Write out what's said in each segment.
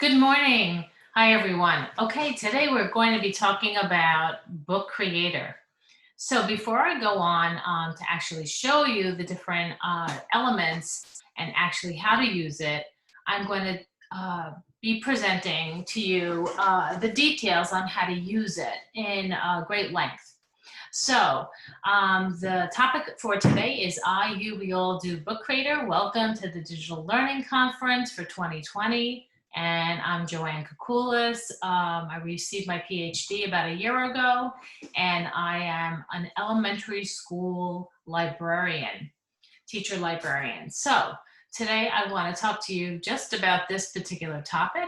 Good morning. Hi, everyone. Okay, today we're going to be talking about Book Creator. So before I go on to actually show you the different elements and actually how to use it, I'm going to be presenting to you the details on how to use it in great length. So the topic for today is we all do Book Creator. Welcome to the Digital Learning Conference for 2020. And I'm Joanne Koukoulas. I received my PhD about a year ago, and I am an elementary school librarian, teacher librarian. So today I want to talk to you just about this particular topic,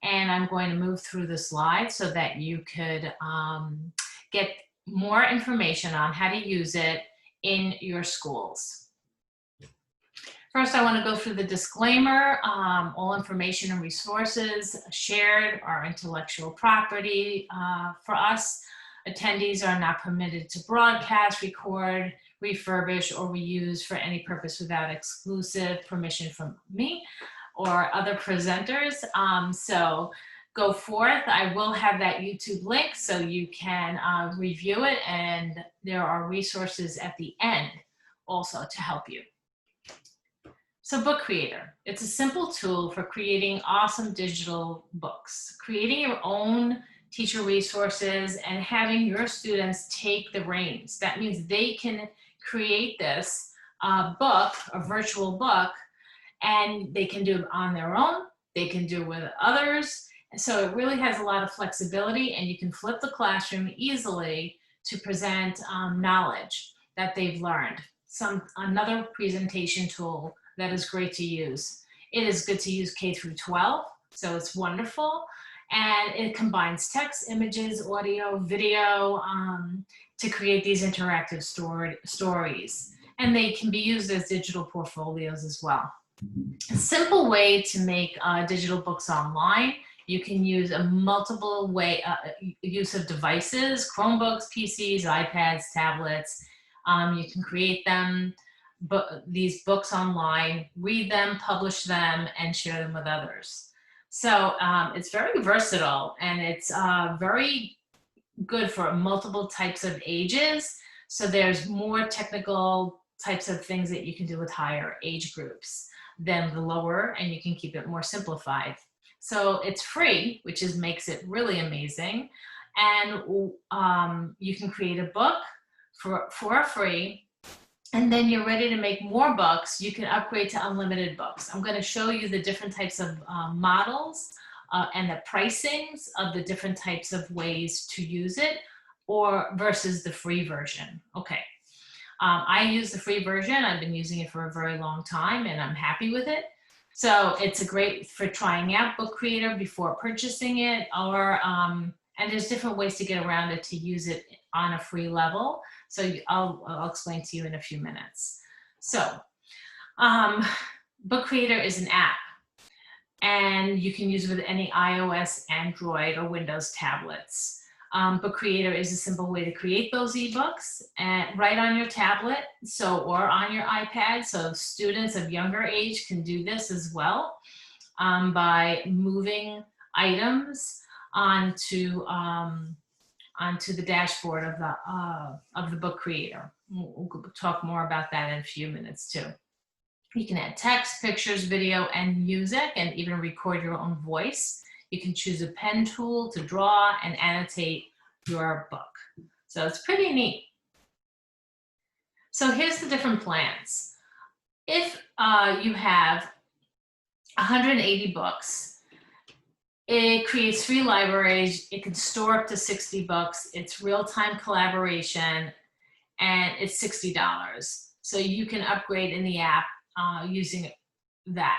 and I'm going to move through the slides so that you could get more information on how to use it in your schools. First, I want to go through the disclaimer. All information and resources shared are intellectual property. For us, attendees are not permitted to broadcast, record, refurbish, or reuse for any purpose without exclusive permission from me or other presenters. So go forth. I will have that YouTube link so you can review it, and there are resources at the end also to help you. So Book Creator, it's a simple tool for creating awesome digital books, creating your own teacher resources and having your students take the reins. That means they can create this book, a virtual book, and they can do it on their own. They can do it with others. And so it really has a lot of flexibility, and you can flip the classroom easily to present knowledge that they've learned. Another presentation tool that is great to use. It is good to use K through 12, so it's wonderful. And it combines text, images, audio, video to create these interactive stories. And they can be used as digital portfolios as well. A simple way to make digital books online. You can use a multiple way use of devices, Chromebooks, PCs, iPads, tablets. You can create them, these books online, read them, publish them, and share them with others. So it's very versatile, and it's very good for multiple types of ages. So there's more technical types of things that you can do with higher age groups than the lower, and you can keep it more simplified. So it's free, which makes it really amazing. And you can create a book for free. And then you're ready to make more books. You can upgrade to unlimited books. I'm going to show you the different types of models and the pricings of the different types of ways to use it, or versus the free version. Okay. I use the free version. I've been using it for a very long time, and I'm happy with it. So it's great for trying out Book Creator before purchasing it, or and there's different ways to get around it to use it on a free level. So I'll explain to you in a few minutes. So Book Creator is an app, and you can use it with any iOS, Android, or Windows tablets. Book Creator is a simple way to create those ebooks and right on your tablet, or on your iPad. So students of younger age can do this as well by moving items onto the dashboard of the Book Creator. We'll talk more about that in a few minutes too. You can add text, pictures, video, and music, and even record your own voice. You can choose a pen tool to draw and annotate your book. So it's pretty neat. So here's the different plans. If you have 180 books, it creates 3 libraries. It can store up to 60 books. It's real-time collaboration, and it's $60. So you can upgrade in the app using that.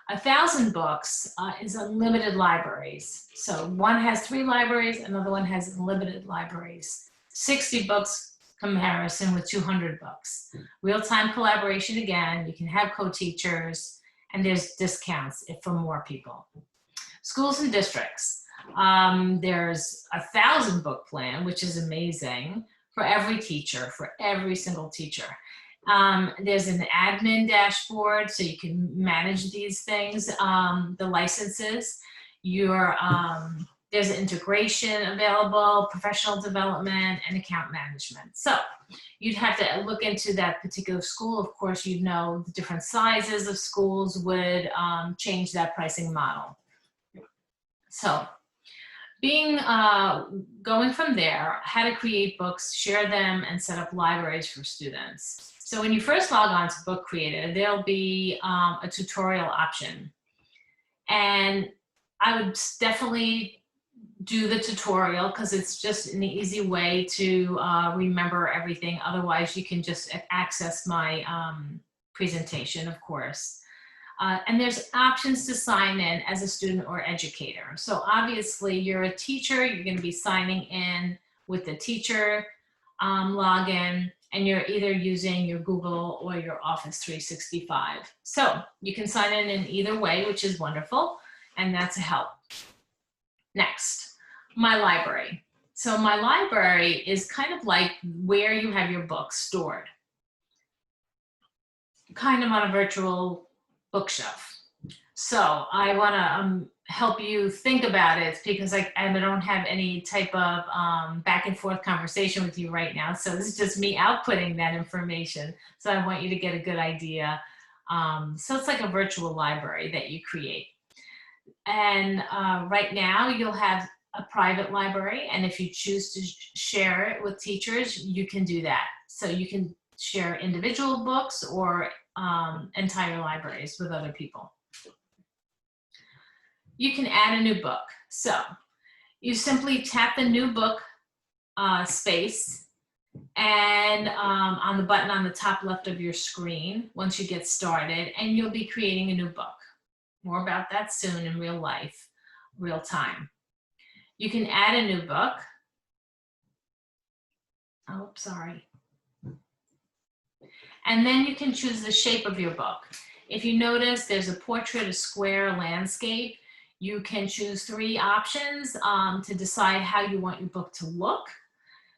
1,000 books is unlimited libraries. So one has 3 libraries, another one has unlimited libraries. 60 books comparison with 200 books. Real-time collaboration again, you can have co-teachers, and there's discounts for more people. Schools and districts. There's a 1,000 book plan, which is amazing for every teacher, for every single teacher. There's an admin dashboard, so you can manage these things, the licenses. there's integration available, professional development, and account management. So you'd have to look into that particular school. Of course, you'd know the different sizes of schools would change that pricing model. So going from there, how to create books, share them, and set up libraries for students. So when you first log on to Book Creator, there'll be a tutorial option. And I would definitely do the tutorial because it's just an easy way to remember everything. Otherwise, you can just access my presentation, of course. And there's options to sign in as a student or educator. So obviously, you're a teacher, you're going to be signing in with the teacher login, and you're either using your Google or your Office 365. So you can sign in either way, which is wonderful, and that's a help. Next, my library. So my library is kind of like where you have your books stored, kind of on a virtual bookshelf. So I want to help you think about it because I don't have any type of back and forth conversation with you right now. So this is just me outputting that information. So I want you to get a good idea. So it's like a virtual library that you create. And right now you'll have a private library, and if you choose to share it with teachers, you can do that. So you can share individual books or entire libraries with other people. You can add a new book. So you simply tap the new book space and on the button on the top left of your screen once you get started, and you'll be creating a new book. More about that soon in real life, real time. You can add a new book. Oh, sorry. And then you can choose the shape of your book. If you notice, there's a portrait, a square, a landscape. You can choose 3 options to decide how you want your book to look.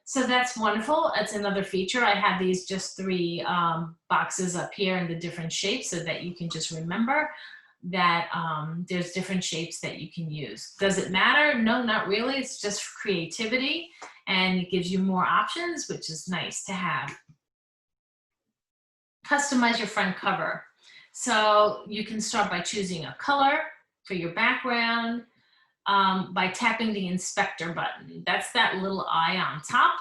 So that's wonderful. It's another feature. I have these just 3 boxes up here in the different shapes so that you can just remember that there's different shapes that you can use. Does it matter? No, not really. It's just creativity, and it gives you more options, which is nice to have. Customize your front cover. So you can start by choosing a color for your background by tapping the inspector button. That's that little eye on top.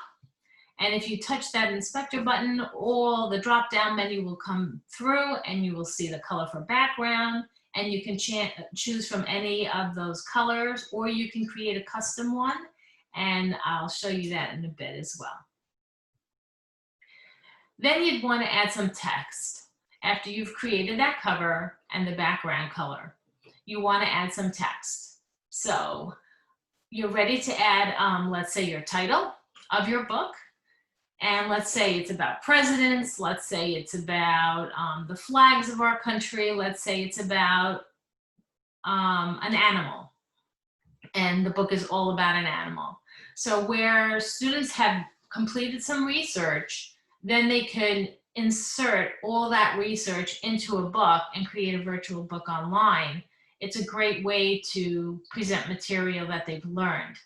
And if you touch that inspector button, all the drop-down menu will come through and you will see the color for background, and you can choose from any of those colors, or you can create a custom one, and I'll show you that in a bit as well. Then you'd want to add some text. After you've created that cover and the background color, you want to add some text. So you're ready to add, let's say, your title of your book. And let's say it's about presidents. Let's say it's about the flags of our country. Let's say it's about an animal. And the book is all about an animal. So where students have completed some research, then they can insert all that research into a book and create a virtual book online. It's a great way to present material that they've learned.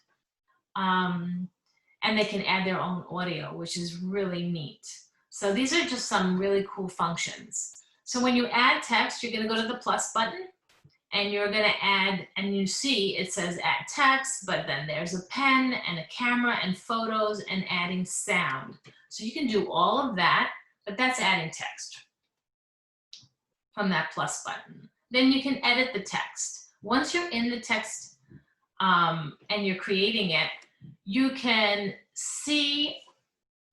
And they can add their own audio, which is really neat. So these are just some really cool functions. So when you add text, you're gonna go to the plus button and you're gonna add, and you see it says add text, but then there's a pen and a camera and photos and adding sound. So you can do all of that, but that's adding text from that plus button. Then you can edit the text. Once you're in the text and you're creating it, you can see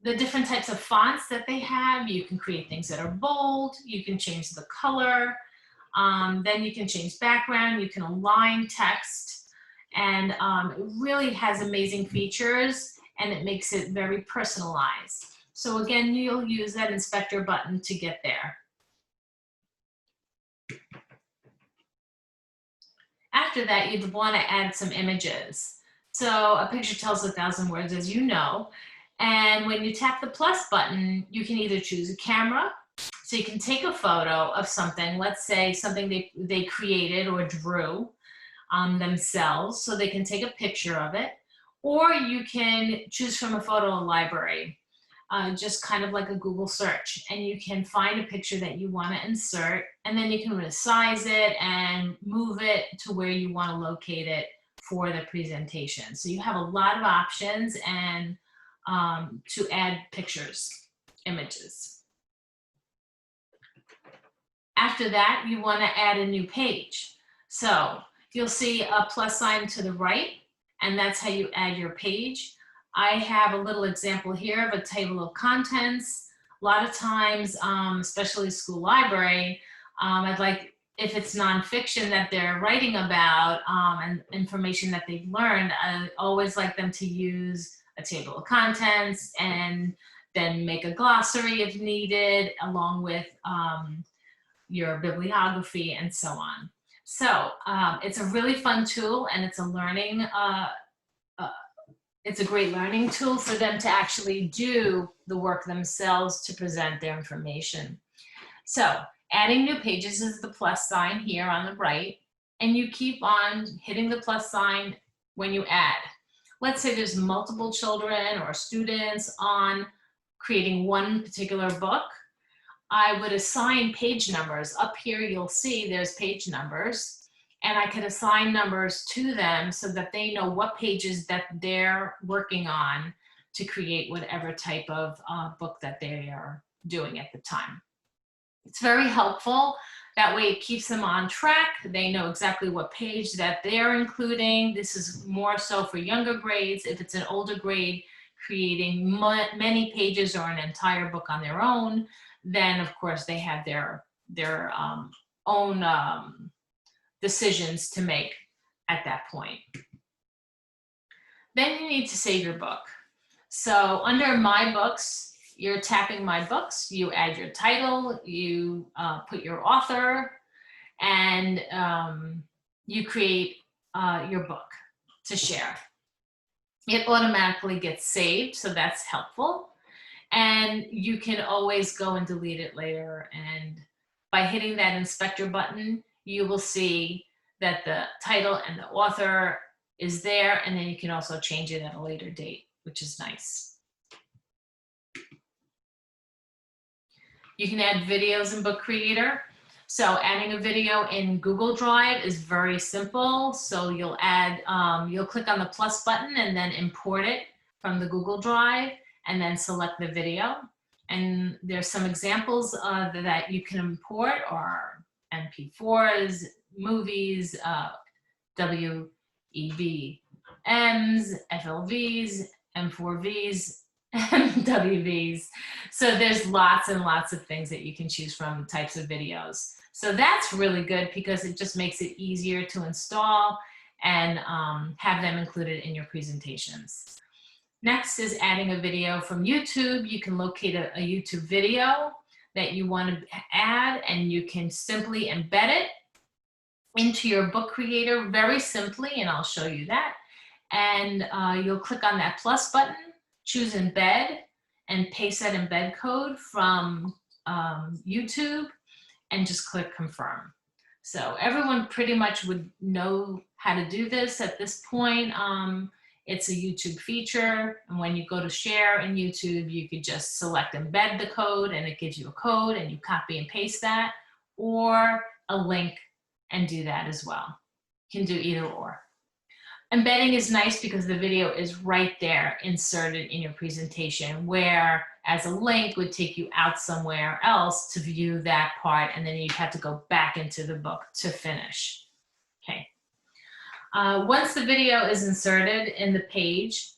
the different types of fonts that they have. You can create things that are bold. You can change the color. Then you can change background. You can align text. And it really has amazing features, and it makes it very personalized. So again, you'll use that inspector button to get there. After that, you'd want to add some images. So a picture tells 1,000 words, as you know. And when you tap the plus button, you can either choose a camera. So you can take a photo of something, let's say something they created or drew. themselves, so they can take a picture of it, or you can choose from a photo library, just kind of like a Google search, and you can find a picture that you want to insert, and then you can resize it and move it to where you want to locate it for the presentation. So you have a lot of options and to add pictures, images. After that, you want to add a new page. So you'll see a plus sign to the right, and that's how you add your page. I have a little example here of a table of contents. A lot of times, especially school library, I'd like, if it's nonfiction that they're writing about and information that they've learned, I always like them to use a table of contents and then make a glossary if needed, along with your bibliography and so on. So it's a really fun tool, and it's a learning, it's a great learning tool for them to actually do the work themselves to present their information. So adding new pages is the plus sign here on the right, and you keep on hitting the plus sign when you add. Let's say there's multiple children or students on creating one particular book. I would assign page numbers. Up here you'll see there's page numbers, and I could assign numbers to them so that they know what pages that they're working on to create whatever type of book that they are doing at the time. It's very helpful. That way it keeps them on track. They know exactly what page that they're including. This is more so for younger grades. If it's an older grade creating many pages or an entire book on their own, then of course they have their own decisions to make at that point. Then you need to save your book. So under My Books, you're tapping My Books, you add your title, you put your author, and you create your book to share. It automatically gets saved, so that's helpful. And you can always go and delete it later. And by hitting that inspector button, you will see that the title and the author is there, and then you can also change it at a later date, which is nice. You can add videos in Book Creator. So adding a video in Google Drive is very simple. So you'll add, you'll click on the plus button and then import it from the Google Drive, and then select the video. And there's some examples that you can import, or MP4s, movies, WEVMs, FLVs, M4Vs, MWVs. So there's lots and lots of things that you can choose from, types of videos. So that's really good because it just makes it easier to install and have them included in your presentations. Next is adding a video from YouTube. You can locate a YouTube video that you want to add, and you can simply embed it into your Book Creator very simply, and I'll show you that. And you'll click on that plus button, choose embed, and paste that embed code from YouTube, and just click confirm. So everyone pretty much would know how to do this at this point. It's a YouTube feature, and when you go to share in YouTube, you could just select embed the code, and it gives you a code, and you copy and paste that, or a link, and do that as well. You can do either or. Embedding is nice because the video is right there inserted in your presentation, where as a link would take you out somewhere else to view that part, and then you'd have to go back into the book to finish. Okay. Once the video is inserted in the page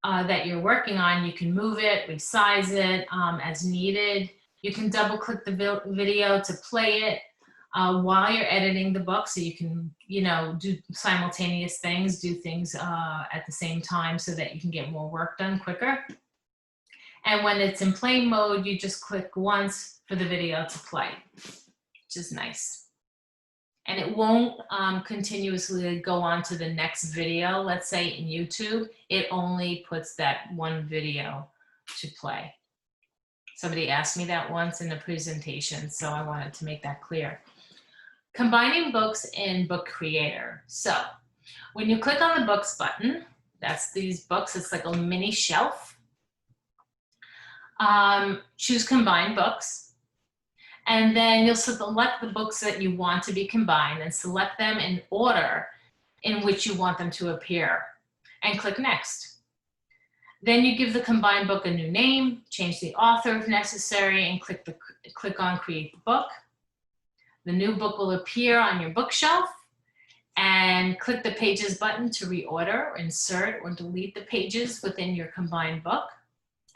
that you're working on, you can move it, resize it as needed. You can double click the video to play it while you're editing the book, so you can, do simultaneous things, do things at the same time so that you can get more work done quicker. And when it's in play mode, you just click once for the video to play, which is nice. And it won't continuously go on to the next video. Let's say in YouTube, it only puts that one video to play. Somebody asked me that once in the presentation, so I wanted to make that clear. Combining books in Book Creator. So when you click on the books button, that's these books, it's like a mini shelf. Choose combine books, and then you'll select the books that you want to be combined and select them in order in which you want them to appear, and click next. Then you give the combined book a new name, change the author if necessary, and click on create the book. The new book will appear on your bookshelf, and click the pages button to reorder, insert, or delete the pages within your combined book.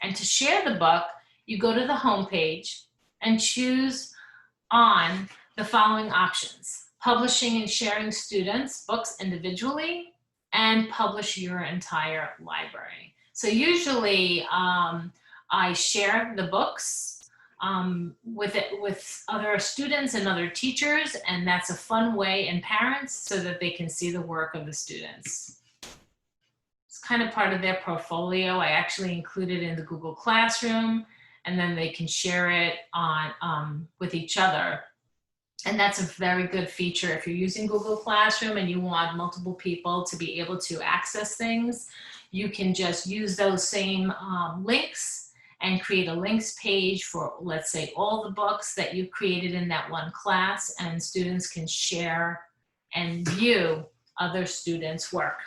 And to share the book, you go to the home page and choose on the following options: publishing and sharing students' books individually, and publish your entire library. So usually I share the books with other students and other teachers, and that's a fun way, and parents, so that they can see the work of the students. It's kind of part of their portfolio. I actually include it in the Google Classroom, and then they can share it on with each other. And that's a very good feature if you're using Google Classroom and you want multiple people to be able to access things. You can just use those same links and create a links page for, let's say, all the books that you created in that one class, and students can share and view other students' work.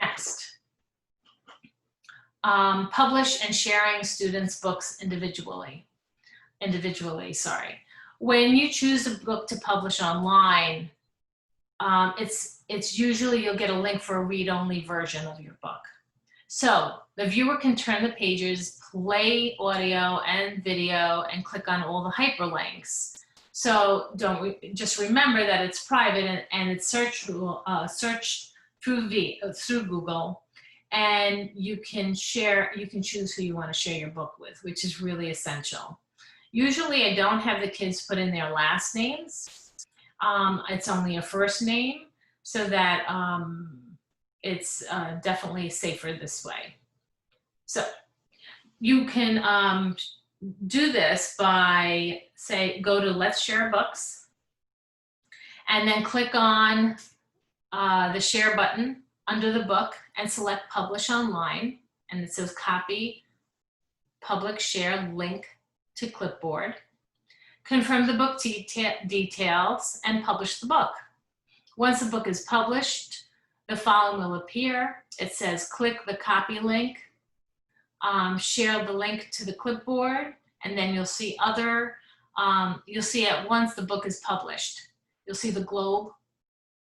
Next, publish and sharing students' books individually, sorry. When you choose a book to publish online, it's usually you'll get a link for a read-only version of your book. So the viewer can turn the pages, play audio and video, and click on all the hyperlinks. So just remember that it's private, and it's searched through Google, and you can choose who you want to share your book with, which is really essential. Usually I don't have the kids put in their last names. It's only a first name, so that it's definitely safer this way. So you can do this by, go to Let's Share Books, and then click on the share button under the book and select Publish Online, and it says Copy, Public Share Link to Clipboard. Confirm the book details and publish the book. Once the book is published, the following will appear. It says click the copy link, share the link to the clipboard, and then you'll see you'll see it once the book is published. You'll see the globe,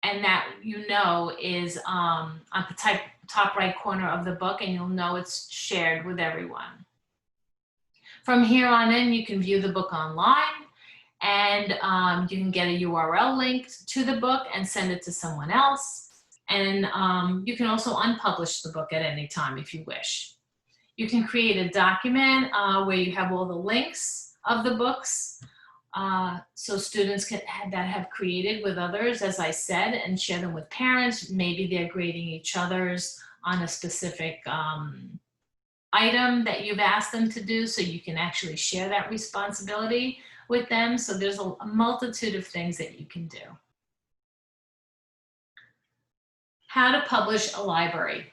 and that is on the top right corner of the book, and you'll know it's shared with everyone. From here on in, you can view the book online, and you can get a URL link to the book and send it to someone else. And you can also unpublish the book at any time if you wish. You can create a document where you have all the links of the books, so students that have created with others, as I said, and share them with parents. Maybe they're grading each other's on a specific item that you've asked them to do, so you can actually share that responsibility with them. So there's a multitude of things that you can do. How to publish a library.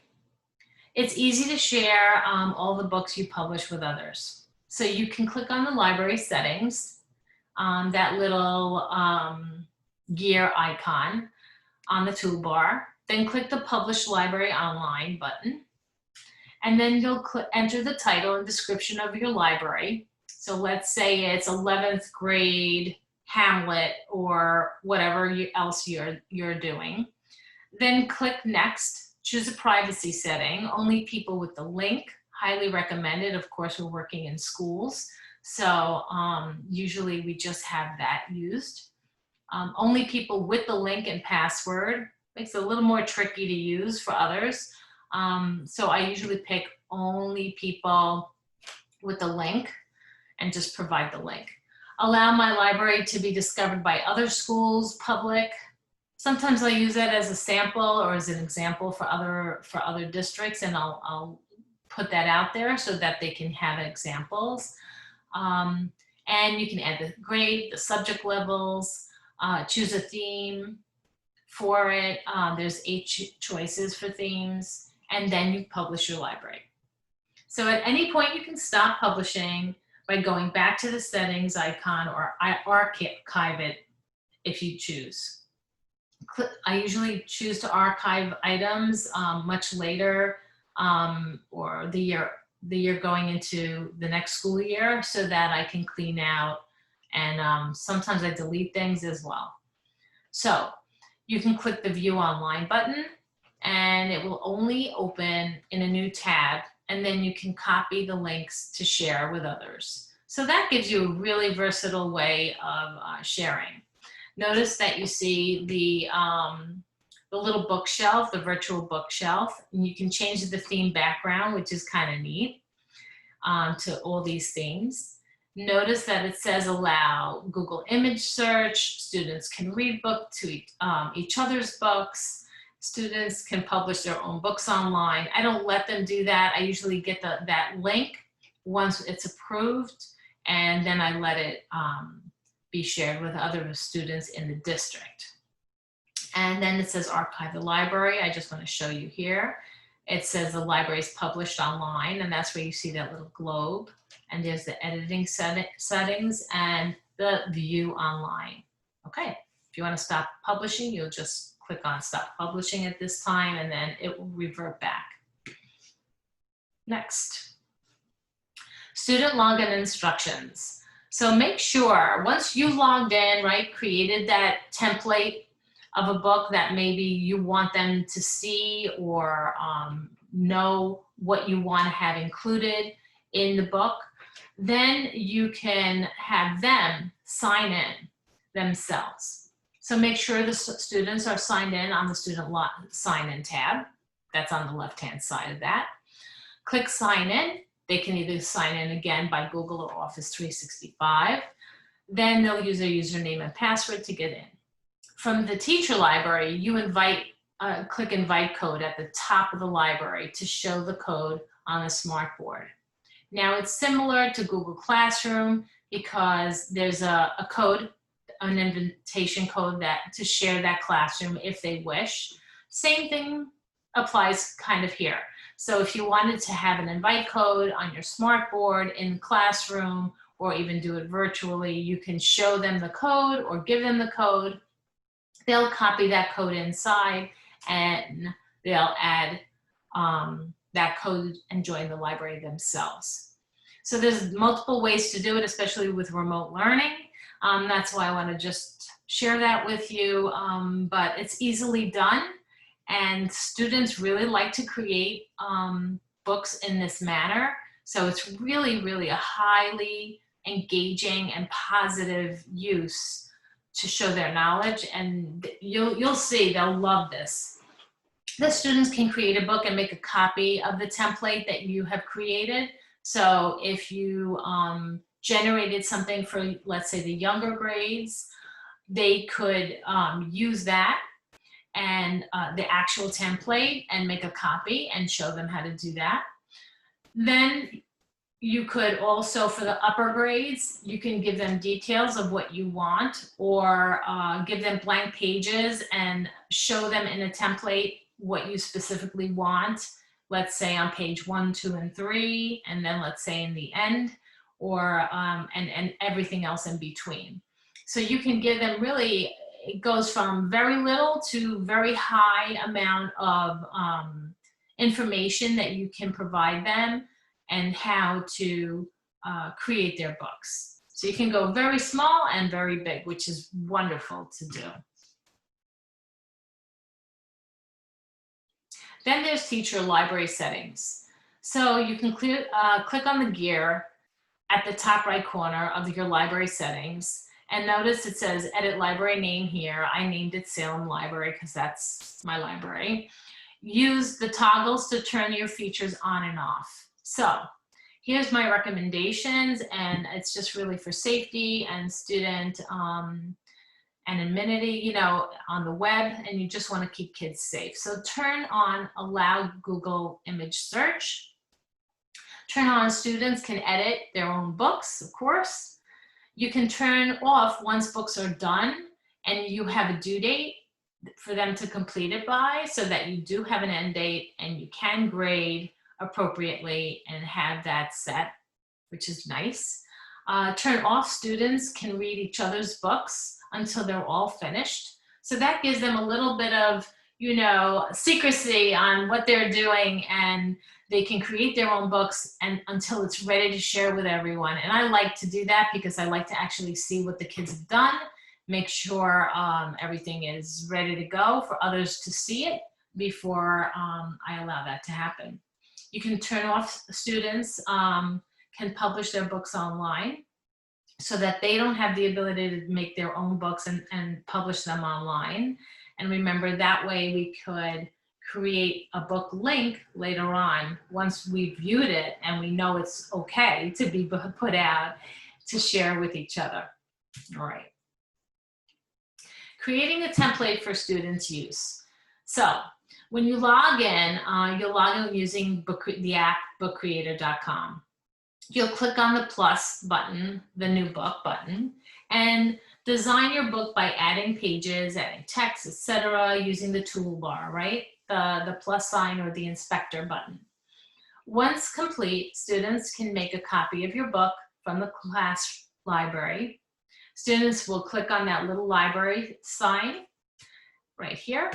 It's easy to share all the books you publish with others. So you can click on the library settings, that little gear icon on the toolbar, then click the Publish Library Online button, and then you'll enter the title and description of your library. So let's say it's 11th grade Hamlet or whatever else you're doing. Then click Next, choose a privacy setting, only people with the link, highly recommended. Of course, we're working in schools, so usually we just have that used. Only people with the link and password, makes it a little more tricky to use for others. So I usually pick only people with the link and just provide the link. Allow my library to be discovered by other schools, public. Sometimes I use that as a sample or as an example for other districts, and I'll put that out there so that they can have examples. And And you can add the grade, the subject levels, choose a theme for it. There's 8 choices for themes, and then you publish your library. So at any point you can stop publishing by going back to the settings icon or archive it if you choose. I usually choose to archive items much later or the year going into the next school year so that I can clean out, and sometimes I delete things as well. So you can click the View Online button and it will only open in a new tab, and then you can copy the links to share with others. So that gives you a really versatile way of sharing. Notice that you see the little bookshelf, the virtual bookshelf, and you can change the theme background, which is kind of neat, to all these themes. Notice that it says allow Google image search. Students can read book to each other's books. Students can publish their own books online. I don't let them do that. I usually get that link once it's approved, and then I let it be shared with other students in the district. And then it says archive the library. I just want to show you here. It says the library is published online, and that's where you see that little globe. And there's the editing settings and the view online. Okay, if you want to stop publishing, you'll just click on stop publishing at this time, and then it will revert back. Next, student login instructions. So make sure once you logged in, right, created that template of a book that maybe you want them to see or know what you want to have included in the book, then you can have them sign in themselves. So make sure the students are signed in on the student sign in tab. That's on the left-hand side of that. Click sign in. They can either sign in again by Google or Office 365. Then they'll use their username and password to get in. From the teacher library, you click invite code at the top of the library to show the code on the smartboard. Now it's similar to Google Classroom because there's a code, an invitation code to share that classroom if they wish. Same thing applies kind of here. So if you wanted to have an invite code on your smartboard in the classroom or even do it virtually, you can show them the code or give them the code. They'll copy that code inside and they'll add that code and join the library themselves. So there's multiple ways to do it, especially with remote learning. That's why I want to just share that with you, but it's easily done. And students really like to create books in this manner. So it's really, really a highly engaging and positive use to show their knowledge. And you'll see they'll love this. The students can create a book and make a copy of the template that you have created. So if you generated something for, let's say, the younger grades, they could use that and the actual template and make a copy and show them how to do that. Then you could also, for the upper grades, you can give them details of what you want, or give them blank pages and show them in a template what you specifically want. Let's say on page 1, 2, and 3, and then let's say in the end, or and everything else in between. So you can give them really, it goes from very little to very high amount of information that you can provide them and how to create their books. So you can go very small and very big, which is wonderful to do. Then there's teacher library settings. So you can click on the gear at the top right corner of your library settings, and notice it says edit library name here. I named it Salem Library because that's my library. Use the toggles to turn your features on and off. So here's my recommendations, and it's just really for safety and student anonymity, you know, on the web, and you just want to keep kids safe. So turn on allow Google image search. Turn on students can edit their own books, of course. You can turn off once books are done and you have a due date for them to complete it by, so that you do have an end date and you can grade appropriately and have that set, which is nice. Turn off, students can read each other's books until they're all finished. So that gives them a little bit of, you know, secrecy on what they're doing, and they can create their own books and until it's ready to share with everyone. And I like to do that because I like to actually see what the kids have done, make sure everything is ready to go for others to see it before I allow that to happen. You can turn off, students can publish their books online so that they don't have the ability to make their own books and publish them online. And remember, that way we could create a book link later on once we've viewed it and we know it's okay to be put out to share with each other. All right. Creating a template for students' use. So when you log in, you'll log in using the app bookcreator.com. You'll click on the plus button, the new book button, and design your book by adding pages, adding text, etc., using the toolbar, right? The plus sign or the inspector button. Once complete, students can make a copy of your book from the class library. Students will click on that little library sign right here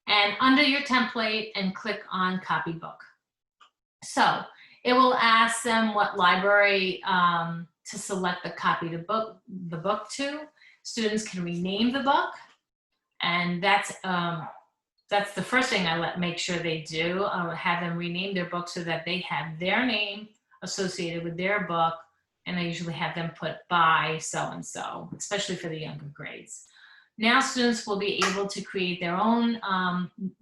and under your template and click on copy book. So it will ask them what library to select the copy to the book to. Students can rename the book, and that's the first thing I make sure they do. Have them rename their book so that they have their name associated with their book. And I usually have them put by so-and-so, especially for the younger grades. Now students will be able to create their own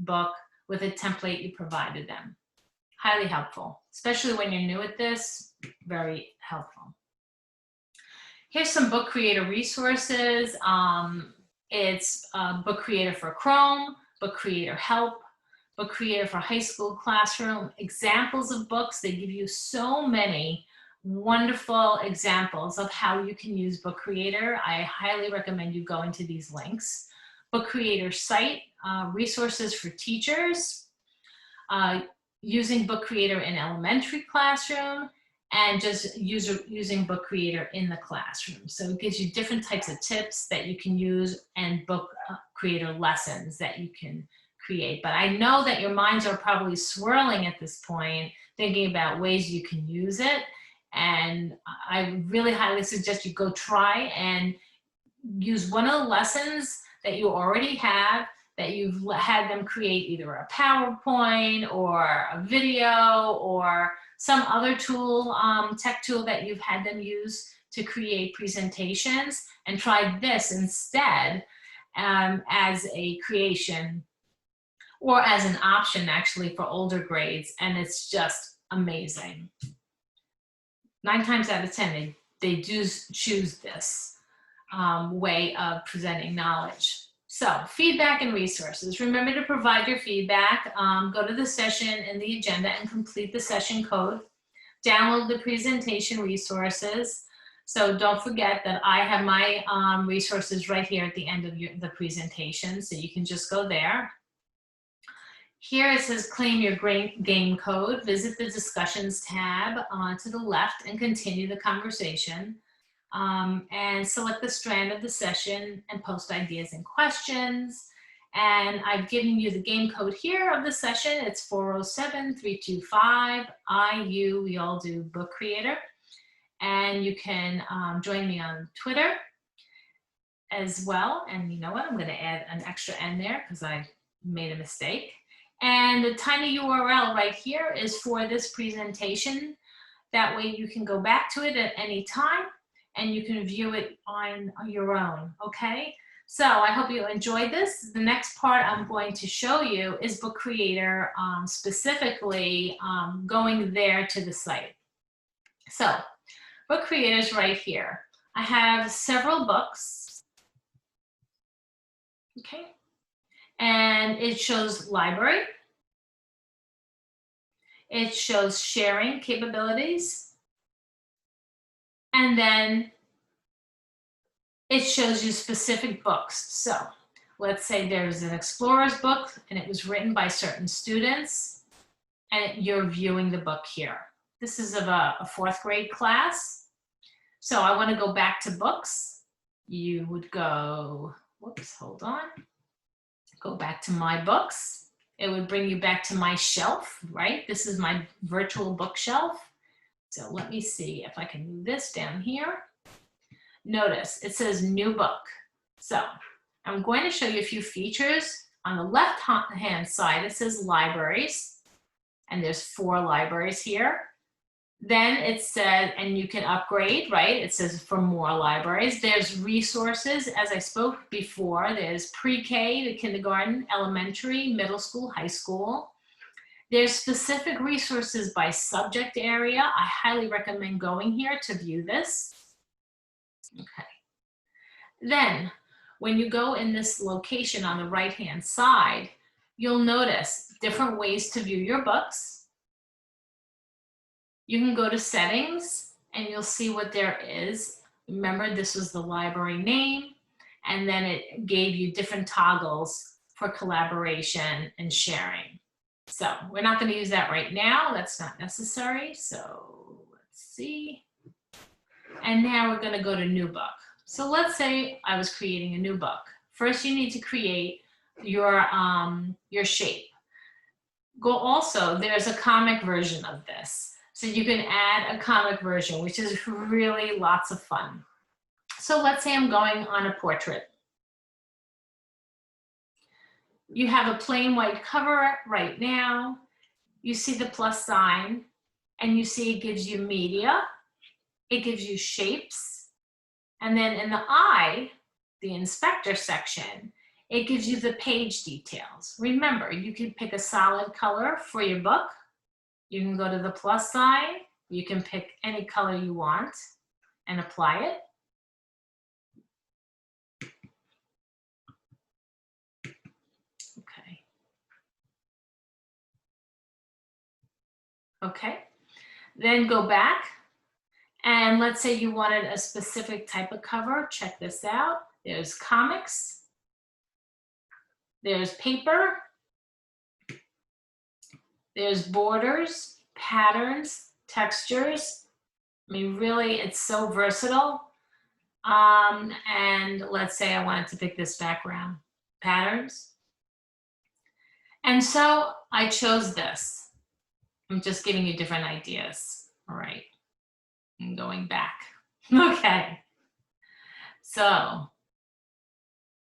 book with a template you provided them. Highly helpful, especially when you're new at this, very helpful. Here's some Book Creator resources. It's Book Creator for Chrome, Book Creator Help, Book Creator for High School Classroom, examples of books. They give you so many wonderful examples of how you can use Book Creator. I highly recommend you go into these links. Book Creator site, resources for teachers, using Book Creator in elementary classroom, and just using Book Creator in the classroom. So it gives you different types of tips that you can use and Book Creator lessons that you can create. But I know that your minds are probably swirling at this point, thinking about ways you can use it. And I really highly suggest you go try and use one of the lessons that you already have, that you've had them create either a PowerPoint or a video or some other tool, tech tool that you've had them use to create presentations, and try this instead as a creation or as an option actually for older grades. And it's just amazing. 9 times out of 10, they do choose this way of presenting knowledge. So feedback and resources. Remember to provide your feedback. Go to the session in the agenda and complete the session code. Download the presentation resources. So don't forget that I have my resources right here at the end of the presentation, so you can just go there. Here it says claim your game code. Visit the discussions tab to the left and continue the conversation. And select the strand of the session and post ideas and questions. And I've given you the game code here of the session. It's 407-325-IU. We all do Book Creator. And you can join me on Twitter as well. And you know what? I'm going to add an extra N there because I made a mistake. And the tiny URL right here is for this presentation. That way you can go back to it at any time and you can view it on your own, okay? So I hope you enjoyed this. The next part I'm going to show you is Book Creator, specifically going there to the site. So Book Creator is right here. I have several books, okay? And it shows library. It shows sharing capabilities. And then it shows you specific books. So let's say there's an explorer's book and it was written by certain students and you're viewing the book here. This is of a fourth grade class. So I want to go back to books. You would go, whoops, hold on. Go back to my books. It would bring you back to my shelf, right? This is my virtual bookshelf. So let me see if I can move this down here. Notice it says new book. So I'm going to show you a few features. On the left hand side, it says libraries, and there's 4 libraries here. Then it said, and you can upgrade, right? It says for more libraries. There's resources, as I spoke before. There's pre-K to kindergarten, elementary, middle school, high school. There's specific resources by subject area. I highly recommend going here to view this. Okay. Then, when you go in this location on the right-hand side, you'll notice different ways to view your books. You can go to settings and you'll see what there is. Remember, this was the library name, and then it gave you different toggles for collaboration and sharing. So we're not going to use that right now. That's not necessary. So let's see. And now we're going to go to new book. So let's say I was creating a new book. First, you need to create your shape. There's a comic version of this. So you can add a comic version, which is really lots of fun. So let's say I'm going on a portrait. You have a plain white cover right now. You see the plus sign, and you see it gives you media. It gives you shapes. And then in the eye, the inspector section, it gives you the page details. Remember, you can pick a solid color for your book. You can go to the plus sign. You can pick any color you want and apply it. Okay, then go back, and let's say you wanted a specific type of cover. Check this out. There's comics, there's paper, there's borders, patterns, textures. I mean, really, it's so versatile. And let's say I wanted to pick this background, patterns. And so I chose this. I'm just giving you different ideas. All right, I'm going back. Okay, so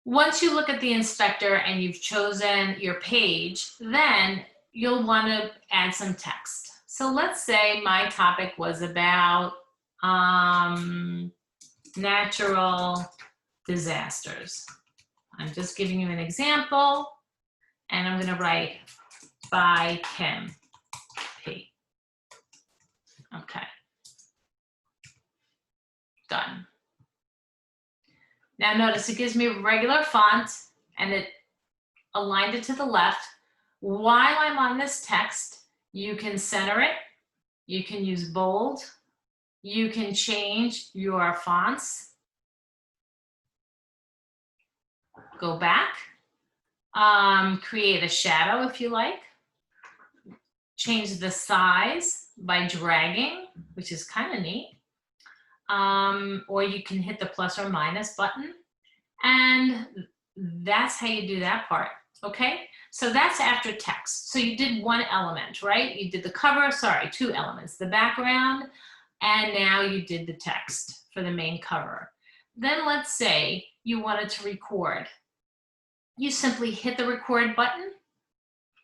once you look at the inspector and you've chosen your page, then you'll want to add some text. So let's say my topic was about natural disasters. I'm just giving you an example, and I'm going to write by Kim. Okay, done. Now notice it gives me a regular font and it aligned it to the left. While I'm on this text, you can center it, you can use bold, you can change your fonts. Go back, create a shadow if you like. Change the size by dragging, which is kind of neat. Or you can hit the plus or minus button. And that's how you do that part, okay? So that's after text. So you did one element, right? You did the cover, sorry, 2 elements, the background, and now you did the text for the main cover. Then let's say you wanted to record. You simply hit the record button,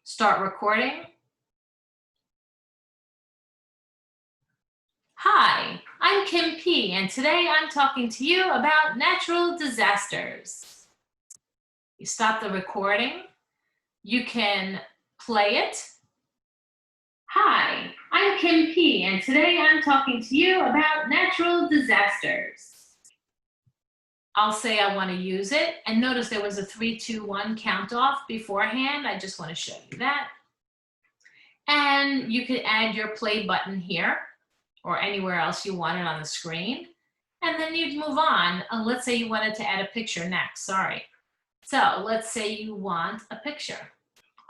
start recording. Hi, I'm Kim P, and today I'm talking to you about natural disasters. You stop the recording. You can play it. Hi, I'm Kim P, and today I'm talking to you about natural disasters. I'll say I want to use it, and notice there was a 3, 2, 1 count off beforehand. I just want to show you that. And you could add your play button here, or anywhere else you want it on the screen. And then you'd move on. Let's say you wanted to add a picture next, sorry. So let's say you want a picture.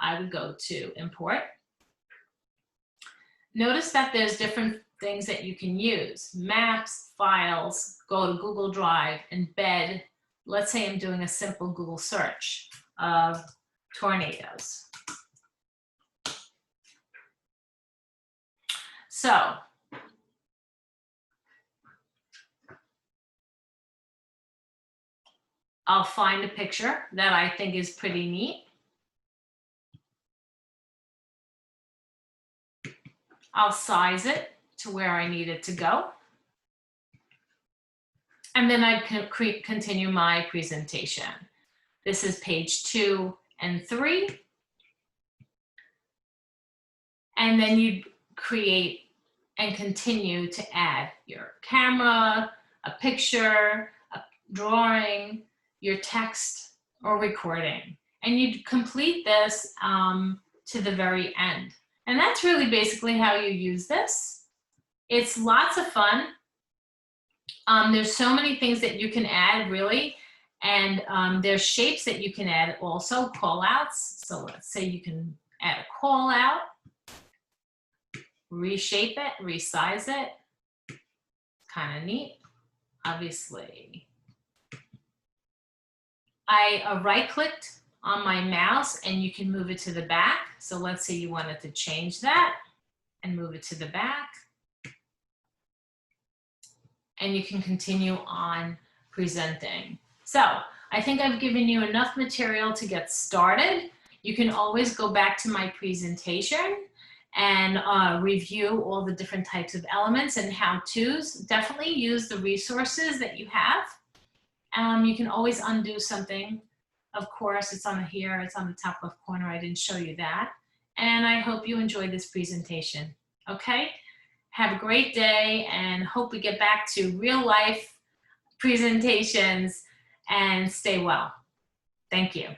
I would go to import. Notice that there's different things that you can use. Maps, files, go to Google Drive, embed. Let's say I'm doing a simple Google search of tornadoes. So I'll find a picture that I think is pretty neat. I'll size it to where I need it to go. And then I can continue my presentation. This is page 2 and 3. And then you create and continue to add your camera, a picture, a drawing, your text, or recording. And you'd complete this to the very end. And that's really basically how you use this. It's lots of fun. There's so many things that you can add, really. And there's shapes that you can add also, call outs. So let's say you can add a call out, reshape it, resize it. Kind of neat, obviously. I right-clicked on my mouse and you can move it to the back. So let's say you wanted to change that and move it to the back. And you can continue on presenting. So I think I've given you enough material to get started. You can always go back to my presentation and review all the different types of elements and how-tos. Definitely use the resources that you have. You can always undo something. Of course, it's on here, it's on the top left corner. I didn't show you that. And I hope you enjoyed this presentation, okay? Have a great day and hope we get back to real life presentations and stay well. Thank you.